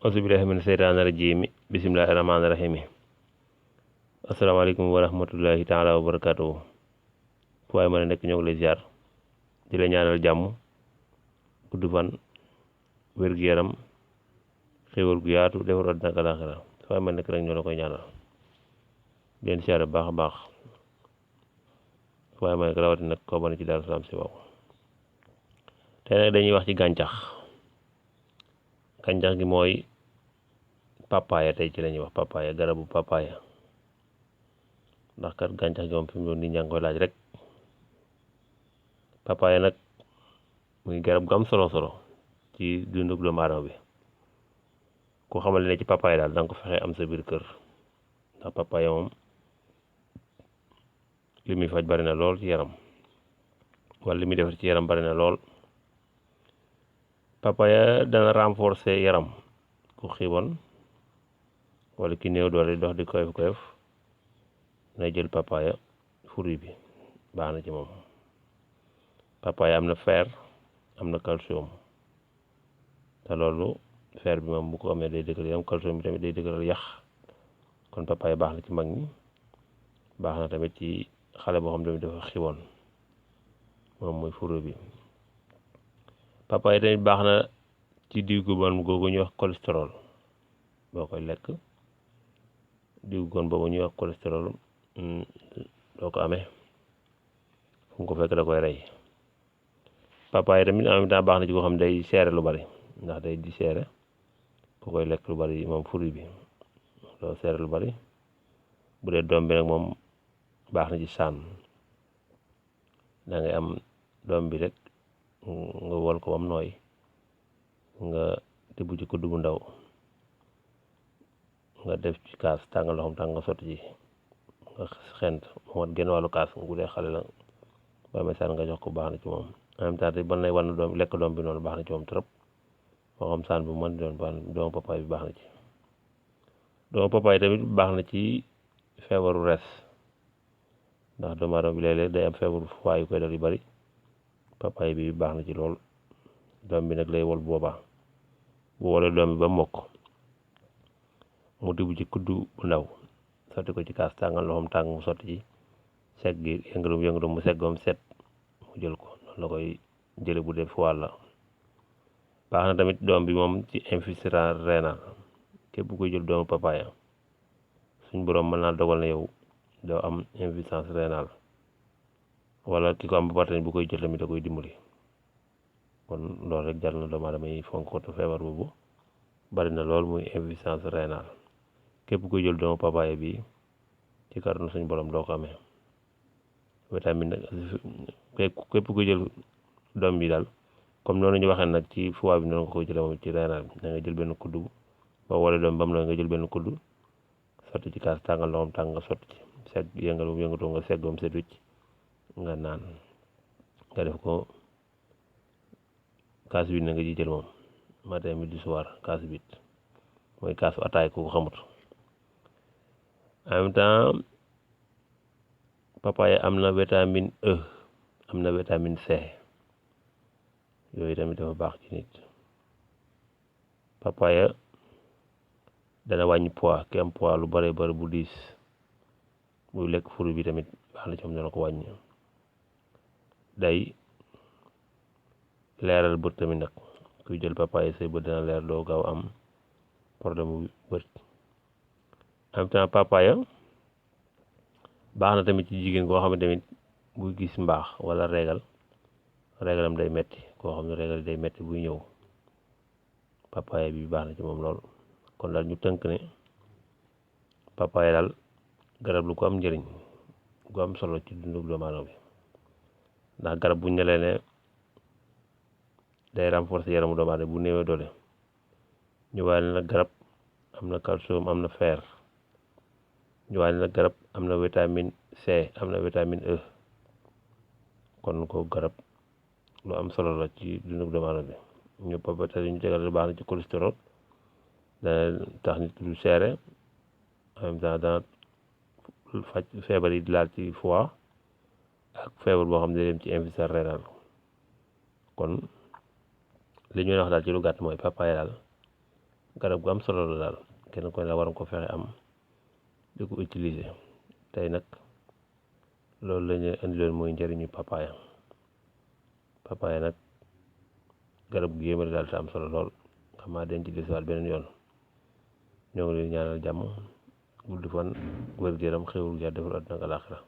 auzubillahi mina seytaani rajiim bismillahi rahmaani rahiim asalaamaaleykum wa rahmatullahi taala wa barakaatuhu fu waay mën a nekk ñoo ngi lay ziar di la ñaanal jàmm gudd fan wér-gu-yaram xéwal gu yaatu defar àddina ak alaaxira fu waay mën a nekk rek ñoo la koy ñaanal di leen ziar baax a baax fu waay mën a nekk rawati nag koo mën ci Daaru Salaam si waaw tey nag dañuy wax ci gàncax gi mooy papaya. Tey ci la ñuy wax papaya, garabu papaya, ndax kat gàncax gi moom fi mu doon nit ñaa ngi koy laaj rek. papaya nag muy garab gu am solo ci dundu doomu aadama bi. ku xamal ne ci papaya daal danga ko fexe am sa biir kër, ndax papaya moom li muy faj bari na lool ci yaram, wala li muy defar ci yaram bari na lool. papaya dana renforcer yaram ku xiibon wala ki néew doole dox di koyof na jël papaya fruit bi baax na ci moom. papaya am na fer, am na calcium, te loolu fer bi moom bu ko amee day dëgëral yaram, calcium bi tamit day dëgëral yax. kon papaya baax na ci mag ñi, baax na tamit ci xale boo xam tamit dafa xiiboon, moom mooy fruit bi. papaya tamit baax na ci diw gu bon googu ñuy wax cholestérol. boo koy lekk diw gon boobu ñuy wax cholestérol doo ko amee, fu mu ko fekk da koy rey. papaya tamit en même temps baax na ci koo xam day seere lu bari, ndax day di seere ku koy lekk lu bari moom fruit bi doo seere lu bari. bu dee doom bi nag moom baax na ci saan, da ngay am doom bi rek nga wol ko bam nooy, nga tibb ci kudd bu ndaw nga def ci kaas tàngal loxoom tàng nga sotti ci nga xent mu mat genn wàllu kaas. bu dee xale la ba amee saan nga jox ko, baax na ci moom. en même temps ban lay wan doom lekk doom bi noonu baax na ci moom trop, moo xam saan bu mën doon baax doomu papaay bi baax na ci. doomu papaay tamit baax na ci feebaru res, ndax doomu aadama bi léeg-léeg day am feebaru foie yu koy dal yu bari. papaay bi baax na ci lool. doom bi nag lay wol boobaa, bu wolee doom bi ba mokk mu tibb ci kuddu bu ndaw sotti ko ci kaas tàngal loxoom tàng mu sotti ci segg gi yëngalum mu seggoom set mu jël ko. noonu la koy jële bu dee foie la. baax na tamit doom bi moom ci insuffisance rénale. képp koy jël doomu papaya suñ boroom mën naa dogal na yow doo am insuffisance rénale, wala ki ko am ba pare bu koy jël tamit da koy dimbali. kon loolu rek jar na doomu aadama yi fonk ko te feebar boobu bari na lool, muy insuffisance rénale. képp koy jël doomu papaya bi ci kàttanu suñ borom doo ko amee. vitamine nag képp koy jël doom bi daal comme noonu ñu waxee nag ci foie bi noonu nga koy jëlee moom ci rénal bi. da nga jël benn kudd ba wala doom ba mu la nga jël benn kudd sotti ci kaas tàngal loxoom tàng nga sotti ci segg yëngatoo nga seggoom set wicc nga naan. nga def ko kaas bi na nga ji jël moom matin midi soir. kaas bi mooy kaasu ataay ku ko xamut. en même temps papaya am na vitamine E, am na vitamine C, yooyu tamit dafa baax ci nit. papaya dana wàññi poids, ki am poids lu bare bari bu diis buy lekk fruit bi tamit baax na ci moom, dana ko wàññi. day leeral bët tamit nag, kuy jël papaya say bët dana leer, doo gaaw am problème bu bët. en même temps papaya baax na tamit ci jigéen koo xam ne tamit buy gis mbaax wala régalam day metti, koo xam ne régal day metti buy ñëw, papaya bi baax na ci moom lool. kon daal ñu tënk ne papaya daal garab lu ko am njëriñ gu am solo ci dundu doomu aadama bi, ndax garab bu ñu ne day renforcer yaramu doomu aadama bu néewee doole. ñu waaye nag garab am na calcium, am na fer. ñu waaye nag garab am na vitamine C, am na vitamine E. kon ko garab lu am solo la ci dundu doomu aadama bi. ñu papaya te ñu tegal baax na ci cholestérol, dana tax nit du seere, en même temps dana faj feebar yi di laal ci foie ak feebar boo xam ne day dem ci insuffisance rénale. kon li ñu wax daal ci lu gàtt mooy papaya daal garab gu am solo la daal kenn ko ne la waroon ko fexe am di ko utiliser. tey nag loolu la ñu indiloon mooy njëriñu papaya nag garab gu yéeme daal te am solo lool xam naa den ci desuwaat beneen yoon. ñoo ngi leen ñaanal jàmm gudd fan wér gu yaram xéwal gu yàlla defal àdduna ak alaaxira